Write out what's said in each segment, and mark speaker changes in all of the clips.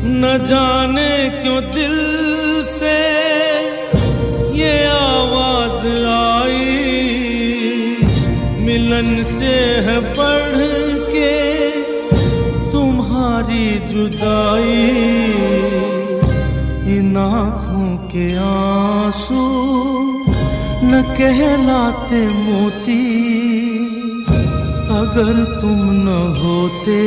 Speaker 1: न जाने क्यों दिल से ये आवाज आई, मिलन से है बढ़ के तुम्हारी जुदाई। इन आँखों के आंसू न कहलाते मोती, अगर तुम न होते,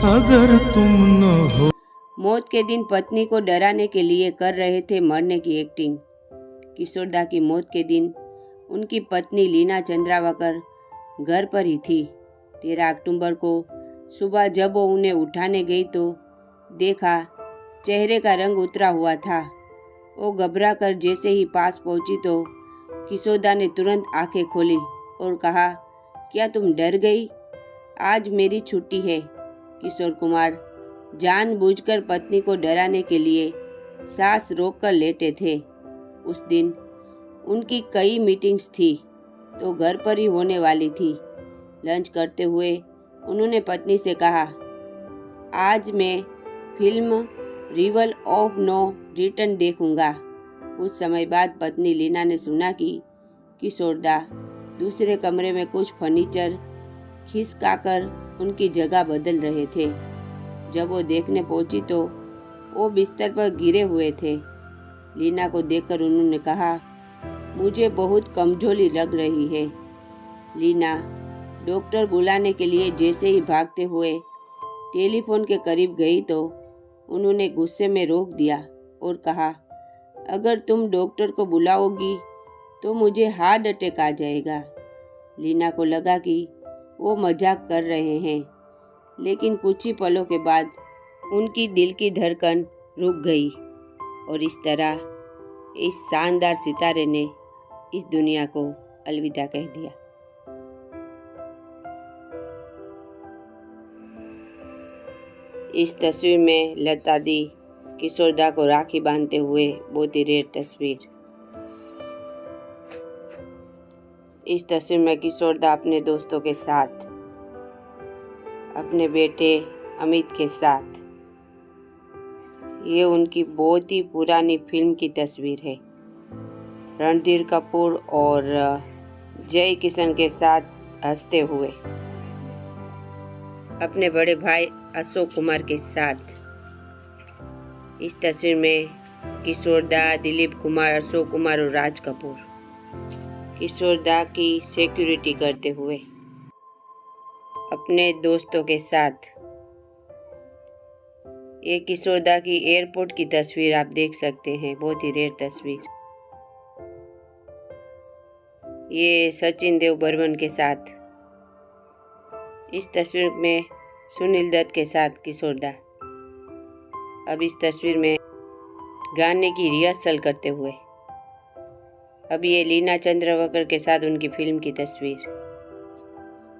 Speaker 1: अगर तुम न हो।
Speaker 2: मौत के दिन पत्नी को डराने के लिए कर रहे थे मरने की एक्टिंग। किशोरदा की मौत के दिन उनकी पत्नी लीना चंद्रावकर घर पर ही थी। 13 अक्टूबर को सुबह जब वो उन्हें उठाने गई तो देखा चेहरे का रंग उतरा हुआ था। वो घबरा कर जैसे ही पास पहुंची तो किशोरदा ने तुरंत आंखें खोली और कहा, क्या तुम डर गई? आज मेरी छुट्टी है। किशोर कुमार जानबूझकर पत्नी को डराने के लिए सांस रोककर लेटे थे। उस दिन उनकी कई मीटिंग्स थी तो घर पर ही होने वाली थी। लंच करते हुए उन्होंने पत्नी से कहा, आज मैं film river of no return देखूंगा। कुछ समय बाद पत्नी लीना ने सुना कि किशोरदा दूसरे कमरे में कुछ फर्नीचर खिसकाकर उनकी जगह बदल रहे थे। जब वो देखने पहुंची तो वो बिस्तर पर गिरे हुए थे। लीना को देखकर उन्होंने कहा, मुझे बहुत कमजोरी लग रही है। लीना डॉक्टर बुलाने के लिए जैसे ही भागते हुए टेलीफोन के करीब गई तो उन्होंने गुस्से में रोक दिया और कहा, अगर तुम डॉक्टर को बुलाओगी तो मुझे हार्ट अटैक आ जाएगा। लीना को लगा कि वो मजाक कर रहे हैं, लेकिन कुछ ही पलों के बाद उनकी दिल की धड़कन रुक गई और इस तरह इस शानदार सितारे ने इस दुनिया को अलविदा कह दिया। इस तस्वीर में लता दी किशोरदा को राखी बांधते हुए, बहुत ही रेयर तस्वीर। इस तस्वीर में किशोरदा अपने दोस्तों के साथ, अपने बेटे अमित के साथ, ये उनकी बहुत ही पुरानी फिल्म की तस्वीर है। रणधीर कपूर और जय किशन के साथ हंसते हुए, अपने बड़े भाई अशोक कुमार के साथ। इस तस्वीर में किशोरदा, दिलीप कुमार, अशोक कुमार और राज कपूर किशोरदा की सिक्योरिटी करते हुए अपने दोस्तों के साथ। ये किशोरदा की एयरपोर्ट की तस्वीर आप देख सकते हैं, बहुत ही रेयर तस्वीर। ये सचिन देव बर्मन के साथ। इस तस्वीर में सुनील दत्त के साथ किशोरदा। अब इस तस्वीर में गाने की रिहर्सल करते हुए। अब ये लीना चंद्रावकर के साथ उनकी फिल्म की तस्वीर।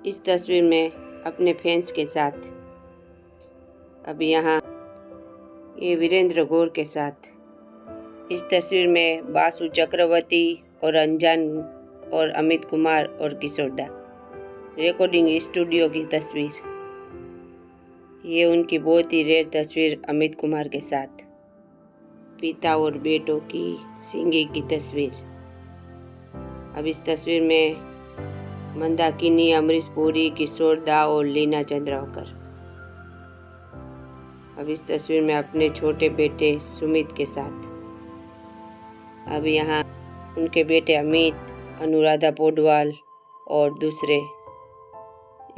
Speaker 2: इस तस्वीर में अपने फैंस के साथ। अब यहाँ ये वीरेंद्र गौर के साथ। इस तस्वीर में बासु चक्रवर्ती और अनजान और अमित कुमार और किशोरदा। रिकॉर्डिंग स्टूडियो की तस्वीर। ये उनकी बहुत ही रेयर तस्वीर अमित कुमार के साथ। पिता और बेटों की सिंगिंग की तस्वीर। अब इस तस्वीर में मंदाकिनी, अमरीश पुरी, किशोरदा और लीना चंद्रावकर। अब इस तस्वीर में अपने छोटे बेटे सुमित के साथ। अब यहाँ उनके बेटे अमित, अनुराधा पौडवाल और दूसरे।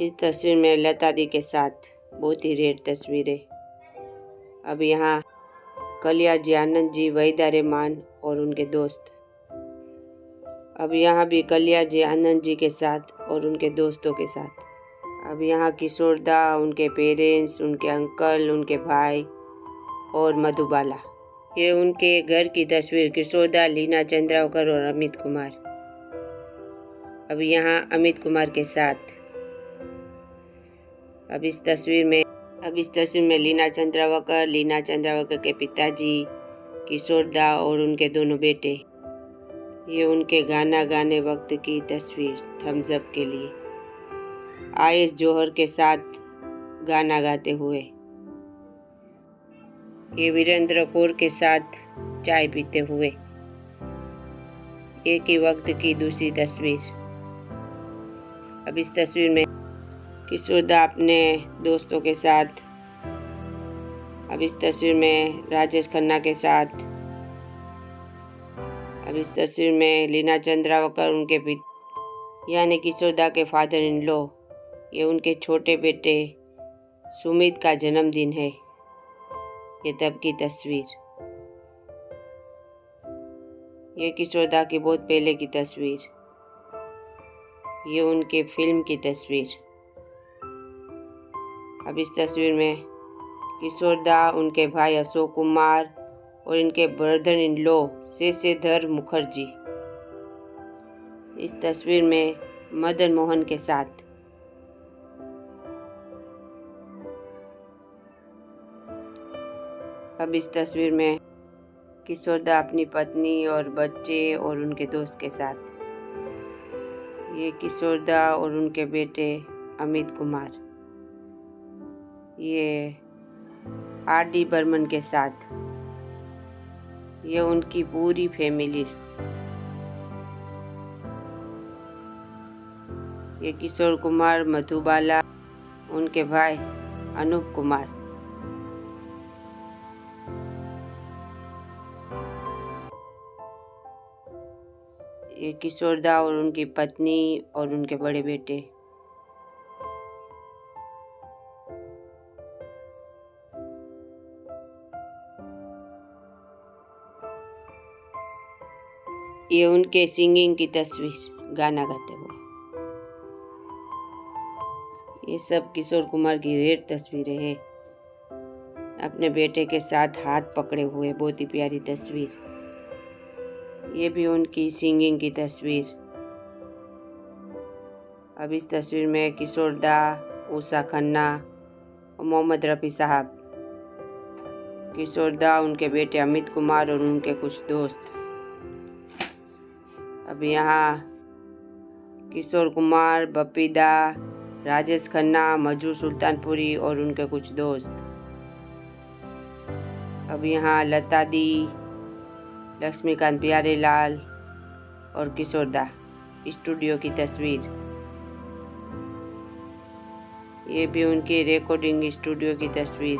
Speaker 2: इस तस्वीर में लता दी के साथ, बहुत ही रेयर तस्वीरें। अब यहाँ कलिया जी आनंद जी, वहीदा रहमान और उनके दोस्त। अब यहाँ भी कलिया जी आनंद जी के साथ और उनके दोस्तों के साथ। अब यहाँ किशोरदा, उनके पेरेंट्स, उनके अंकल, उनके भाई और मधुबाला। ये उनके घर की तस्वीर, किशोरदा, लीना चंद्रावकर और अमित कुमार। अब यहाँ अमित कुमार के साथ। अब इस तस्वीर में लीना चंद्रावकर के पिताजी, किशोरदा और उनके दोनों बेटे। ये उनके गाना गाने वक्त की तस्वीर, थम्स अप के लिए। आयश जौहर के साथ गाना गाते हुए। ये वीरेंद्र कौर के साथ चाय पीते हुए। एक ही वक्त की दूसरी तस्वीर। अब इस तस्वीर में किशोरदा अपने दोस्तों के साथ, अब इस तस्वीर में राजेश खन्ना के साथ, अब इस तस्वीर में लीना चंद्रावकर उनके यानी किशोरदा के फादर इन लॉ। ये उनके छोटे बेटे सुमित का जन्मदिन है। ये तब की तस्वीर। ये किशोरदा की बहुत पहले की तस्वीर। ये उनके फिल्म की तस्वीर। अब इस तस्वीर में किशोरदा, उनके भाई अशोक कुमार और इनके brother in law Sheshdhar Mukherjee. इस तस्वीर में मदन मोहन के साथ। अब इस तस्वीर में किशोरदा अपनी पत्नी और बच्चे और उनके दोस्त के साथ। ये किशोरदा और उनके बेटे अमित कुमार। ये R.D. बर्मन के साथ। ये उनकी पूरी फैमिली। ये किशोर कुमार, मधुबाला, उनके भाई अनूप कुमार। ये किशोरदा और उनकी पत्नी और उनके बड़े बेटे। ये उनके सिंगिंग की तस्वीर, गाना गाते हुए। ये सब किशोर कुमार की रेयर तस्वीरें हैं, अपने बेटे के साथ हाथ पकड़े हुए। बहुत ही प्यारी तस्वीर। ये भी उनकी सिंगिंग की तस्वीर। अब इस तस्वीर में किशोरदा, उषा खन्ना और मोहम्मद रफ़ी साहब। किशोरदा, उनके बेटे अमित कुमार और उनके कुछ दोस्त। अब यहाँ किशोर कुमार, बपीदा, राजेश खन्ना, मजू सुल्तानपुरी और उनके कुछ दोस्त। अब यहाँ लता दी, लक्ष्मीकांत प्यारेलाल और किशोरदा स्टूडियो की तस्वीर। ये भी उनके रिकॉर्डिंग स्टूडियो की तस्वीर।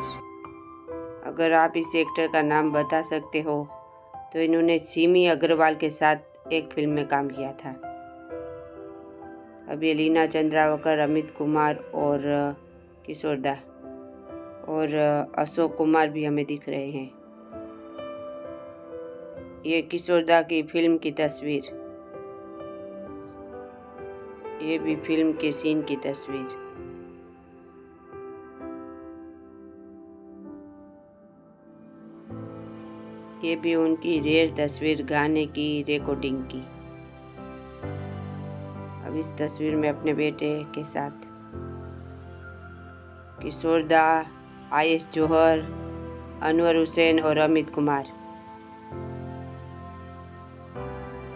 Speaker 2: अगर आप इस एक्टर का नाम बता सकते हो तो इन्होंने सिमी अग्रवाल के साथ एक फिल्म में काम किया था। अब ये लीना चंद्रावकर, अमित कुमार और किशोरदा और अशोक कुमार भी हमें दिख रहे हैं। ये किशोरदा की फिल्म की तस्वीर। ये भी फिल्म के सीन की तस्वीर। ये भी उनकी रेयर तस्वीर, गाने की रिकॉर्डिंग की। अब इस तस्वीर में अपने बेटे के साथ किशोरदा, आयश जौहर, अनवर हुसैन और अमित कुमार।